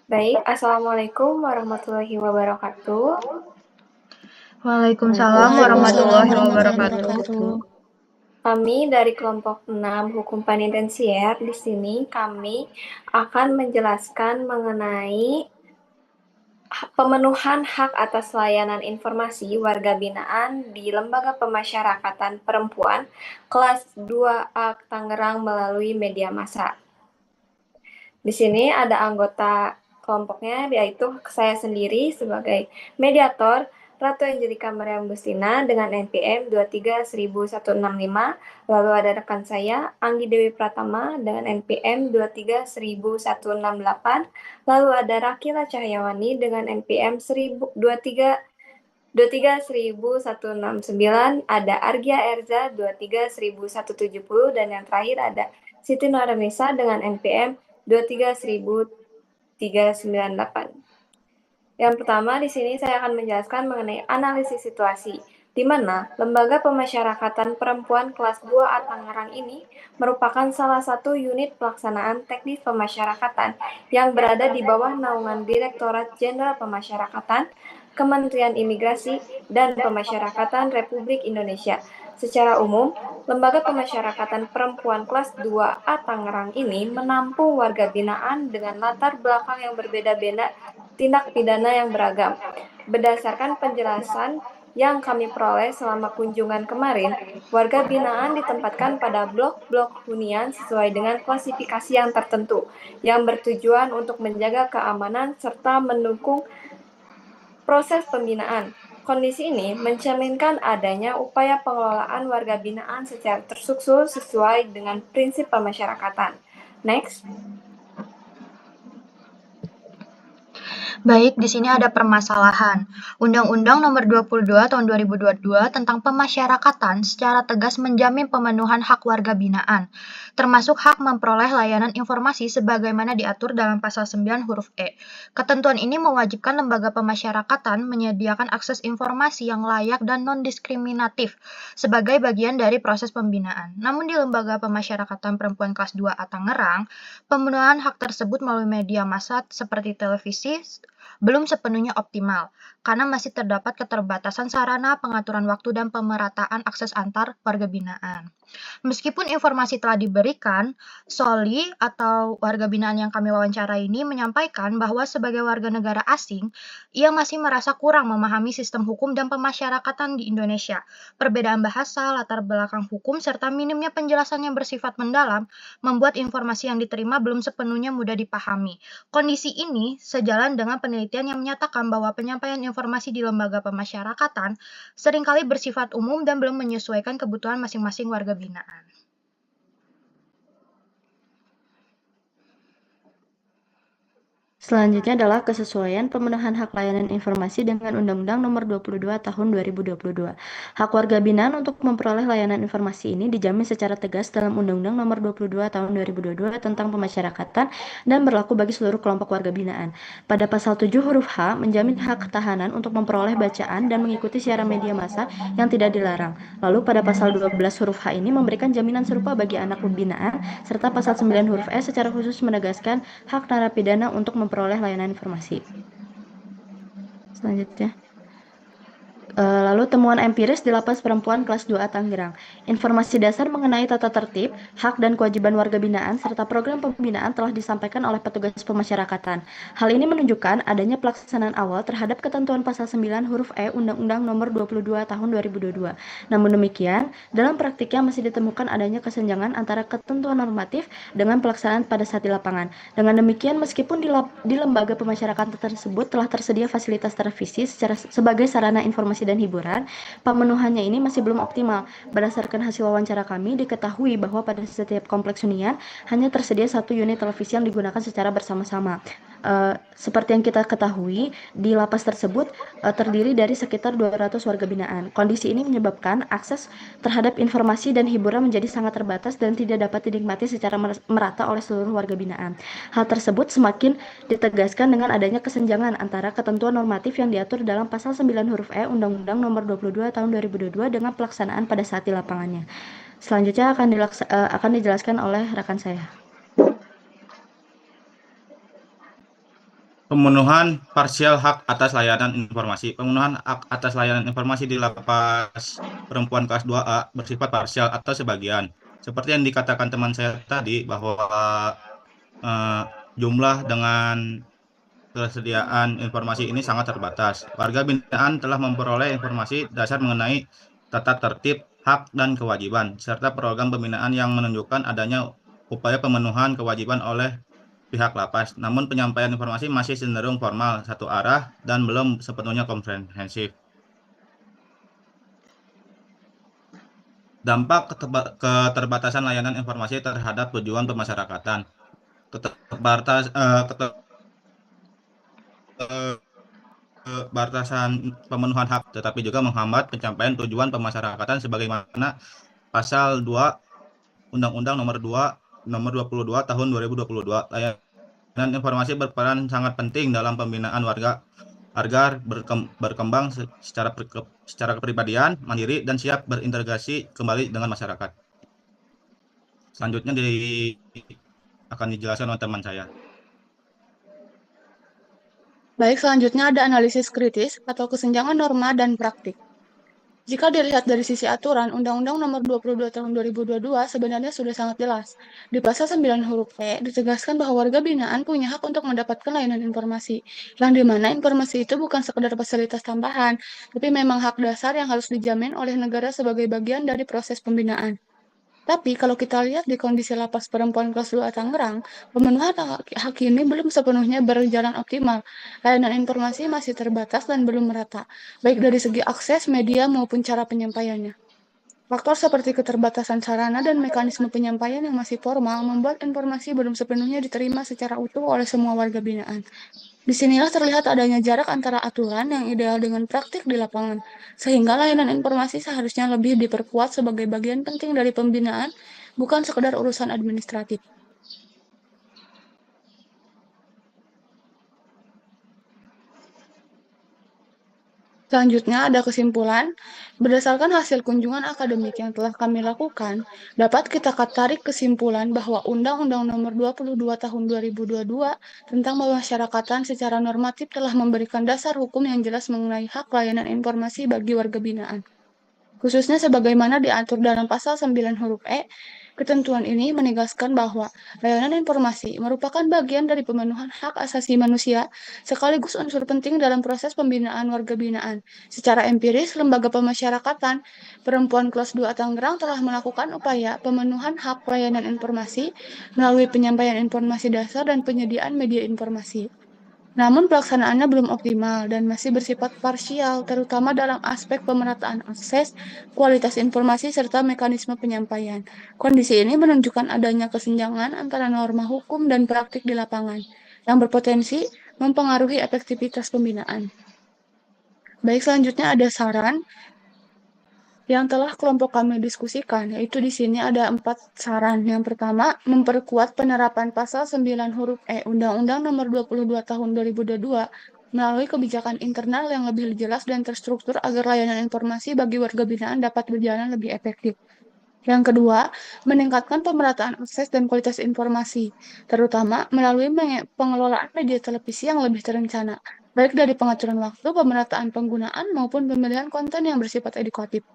Baik, Assalamualaikum warahmatullahi wabarakatuh. Waalaikumsalam warahmatullahi wabarakatuh. Kami dari kelompok 6 Hukum Penitensier di sini kami akan menjelaskan mengenai pemenuhan hak atas layanan informasi warga binaan di Lembaga Pemasyarakatan Perempuan kelas 2A Tangerang melalui media massa. Di sini ada anggota kelompoknya, yaitu saya sendiri sebagai mediator, Ratu Angelika Mariam Gustina dengan NPM 23.165. Lalu ada rekan saya, Anggi Dewi Pratama dengan NPM 23.168. Lalu ada Rakila Cahyawani dengan NPM 23.169. Ada Argia Erza 23.170. Dan yang terakhir ada Siti Nurhanisa dengan NPM 23.398. Yang pertama di sini saya akan menjelaskan mengenai analisis situasi, di mana Lembaga Pemasyarakatan Perempuan kelas 2A Tangerang ini merupakan salah satu unit pelaksanaan teknis pemasyarakatan yang berada di bawah naungan Direktorat Jenderal Pemasyarakatan, Kementerian Imigrasi, dan Pemasyarakatan Republik Indonesia. Secara umum, Lembaga Pemasyarakatan Perempuan kelas 2A Tangerang ini menampung warga binaan dengan latar belakang yang berbeda-beda, tindak pidana yang beragam. Berdasarkan penjelasan yang kami peroleh selama kunjungan kemarin, warga binaan ditempatkan pada blok-blok hunian sesuai dengan klasifikasi yang tertentu, yang bertujuan untuk menjaga keamanan serta mendukung proses pembinaan. Kondisi ini mencerminkan adanya upaya pengelolaan warga binaan secara terstruktur sesuai dengan prinsip pemasyarakatan. Next. Baik, di sini ada permasalahan. Undang-Undang Nomor 22 Tahun 2022 tentang Pemasyarakatan secara tegas menjamin pemenuhan hak warga binaan, termasuk hak memperoleh layanan informasi sebagaimana diatur dalam pasal 9 huruf E. Ketentuan ini mewajibkan lembaga pemasyarakatan menyediakan akses informasi yang layak dan non-diskriminatif sebagai bagian dari proses pembinaan. Namun di Lembaga Pemasyarakatan Perempuan kelas 2A Tangerang, pemenuhan hak tersebut melalui media massa seperti televisi belum sepenuhnya optimal, karena masih terdapat keterbatasan sarana, pengaturan waktu, dan pemerataan akses antar warga binaan. Meskipun informasi telah diberikan, Soli atau warga binaan yang kami wawancara ini menyampaikan bahwa sebagai warga negara asing, ia masih merasa kurang memahami sistem hukum dan pemasyarakatan di Indonesia. Perbedaan bahasa, latar belakang hukum, serta minimnya penjelasan yang bersifat mendalam membuat informasi yang diterima belum sepenuhnya mudah dipahami. Kondisi ini sejalan dengan penelitian yang menyatakan bahwa penyampaian informasi di lembaga pemasyarakatan seringkali bersifat umum dan belum menyesuaikan kebutuhan masing-masing warga binaan. Selanjutnya adalah kesesuaian pemenuhan hak layanan informasi dengan Undang-Undang Nomor 22 Tahun 2022. Hak warga binaan untuk memperoleh layanan informasi ini dijamin secara tegas dalam Undang-Undang Nomor 22 Tahun 2022 tentang pemasyarakatan dan berlaku bagi seluruh kelompok warga binaan. Pada pasal 7 huruf H menjamin hak tahanan untuk memperoleh bacaan dan mengikuti siaran media massa yang tidak dilarang. Lalu pada pasal 12 huruf H ini memberikan jaminan serupa bagi anak binaan, serta pasal 9 huruf E secara khusus menegaskan hak narapidana untuk memperoleh layanan informasi. Selanjutnya. Lalu temuan empiris di Lapas Perempuan kelas 2A Tangerang. Informasi dasar mengenai tata tertib, hak dan kewajiban warga binaan, serta program pembinaan telah disampaikan oleh petugas pemasyarakatan. Hal ini menunjukkan adanya pelaksanaan awal terhadap ketentuan pasal 9 huruf E Undang-Undang Nomor 22 Tahun 2022. Namun demikian, dalam praktiknya masih ditemukan adanya kesenjangan antara ketentuan normatif dengan pelaksanaan pada saat di lapangan. Dengan demikian, meskipun di lembaga pemasyarakatan tersebut telah tersedia fasilitas televisi sebagai sarana informasi dan hiburan, pemenuhannya ini masih belum optimal. Berdasarkan hasil wawancara kami, diketahui bahwa pada setiap kompleks hunian hanya tersedia satu unit televisi yang digunakan secara bersama-sama. Seperti yang kita ketahui, di lapas tersebut terdiri dari sekitar 200 warga binaan. Kondisi ini menyebabkan akses terhadap informasi dan hiburan menjadi sangat terbatas dan tidak dapat dinikmati secara merata oleh seluruh warga binaan. Hal tersebut semakin ditegaskan dengan adanya kesenjangan antara ketentuan normatif yang diatur dalam pasal 9 huruf E Undang-Undang Nomor 22 Tahun 2022 dengan pelaksanaan pada saat di lapangannya. Selanjutnya akan dijelaskan oleh rekan saya. Pemenuhan parsial hak atas layanan informasi. Pemenuhan hak atas layanan informasi di lapas perempuan kelas 2A bersifat parsial atau sebagian. Seperti yang dikatakan teman saya tadi bahwa eh, jumlah dengan kesediaan informasi ini sangat terbatas. Warga binaan telah memperoleh informasi dasar mengenai tata tertib, hak dan kewajiban, serta program pembinaan yang menunjukkan adanya upaya pemenuhan kewajiban oleh pihak lapas. Namun penyampaian informasi masih cenderung formal, satu arah, dan belum sepenuhnya komprehensif. Dampak keterbatasan layanan informasi terhadap tujuan pemasyarakatan. Keterbatas, eh, keter- eh, Batasan pemenuhan hak, tetapi juga menghambat pencapaian tujuan pemasyarakatan sebagaimana Pasal 2 Undang-Undang Nomor 22 Tahun 2022. Layanan informasi berperan sangat penting dalam pembinaan warga agar berkembang secara kepribadian, mandiri, dan siap berintegrasi kembali dengan masyarakat. Selanjutnya akan dijelaskan oleh teman saya. Baik, selanjutnya ada analisis kritis atau kesenjangan norma dan praktik. Jika dilihat dari sisi aturan, Undang-Undang Nomor 22 Tahun 2022 sebenarnya sudah sangat jelas. Di pasal 9 huruf E ditegaskan bahwa warga binaan punya hak untuk mendapatkan layanan informasi, yang dimana informasi itu bukan sekedar fasilitas tambahan, tapi memang hak dasar yang harus dijamin oleh negara sebagai bagian dari proses pembinaan. Tapi kalau kita lihat di kondisi lapas perempuan kelas 2 Tangerang, pemenuhan hak ini belum sepenuhnya berjalan optimal. Layanan informasi masih terbatas dan belum merata, baik dari segi akses, media, maupun cara penyampaiannya. Faktor seperti keterbatasan sarana dan mekanisme penyampaian yang masih formal membuat informasi belum sepenuhnya diterima secara utuh oleh semua warga binaan. Disinilah terlihat adanya jarak antara aturan yang ideal dengan praktik di lapangan, sehingga layanan informasi seharusnya lebih diperkuat sebagai bagian penting dari pembinaan, bukan sekedar urusan administratif. Selanjutnya ada kesimpulan, berdasarkan hasil kunjungan akademik yang telah kami lakukan, dapat kita tarik kesimpulan bahwa Undang-Undang Nomor 22 Tahun 2022 tentang pemasyarakatan secara normatif telah memberikan dasar hukum yang jelas mengenai hak layanan informasi bagi warga binaan. Khususnya sebagaimana diatur dalam pasal 9 huruf E, ketentuan ini menegaskan bahwa layanan informasi merupakan bagian dari pemenuhan hak asasi manusia sekaligus unsur penting dalam proses pembinaan warga binaan. Secara empiris, Lembaga Pemasyarakatan Perempuan Kelas 2 Tangerang telah melakukan upaya pemenuhan hak layanan informasi melalui penyampaian informasi dasar dan penyediaan media informasi. Namun pelaksanaannya belum optimal dan masih bersifat parsial, terutama dalam aspek pemerataan akses, kualitas informasi, serta mekanisme penyampaian. Kondisi ini menunjukkan adanya kesenjangan antara norma hukum dan praktik di lapangan, yang berpotensi mempengaruhi efektivitas pembinaan. Baik, selanjutnya ada saran yang telah kelompok kami diskusikan, yaitu di sini ada 4 saran. Yang pertama, memperkuat penerapan pasal 9 huruf E Undang-Undang Nomor 22 Tahun 2022 melalui kebijakan internal yang lebih jelas dan terstruktur agar layanan informasi bagi warga binaan dapat berjalan lebih efektif. Yang kedua, meningkatkan pemerataan akses dan kualitas informasi, terutama melalui pengelolaan media televisi yang lebih terencana, baik dari pengaturan waktu, pemerataan penggunaan, maupun pemilihan konten yang bersifat edukatif.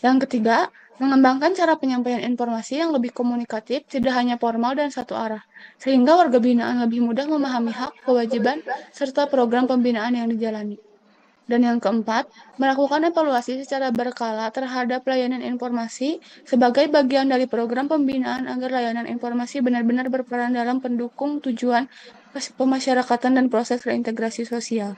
Yang ketiga, mengembangkan cara penyampaian informasi yang lebih komunikatif, tidak hanya formal dan satu arah, sehingga warga binaan lebih mudah memahami hak, kewajiban, serta program pembinaan yang dijalani. Dan yang keempat, melakukan evaluasi secara berkala terhadap layanan informasi sebagai bagian dari program pembinaan agar layanan informasi benar-benar berperan dalam pendukung tujuan pemasyarakatan dan proses reintegrasi sosial.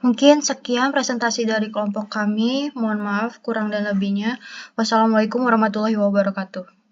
Mungkin sekian presentasi dari kelompok kami. Mohon maaf kurang dan lebihnya. Wassalamualaikum warahmatullahi wabarakatuh.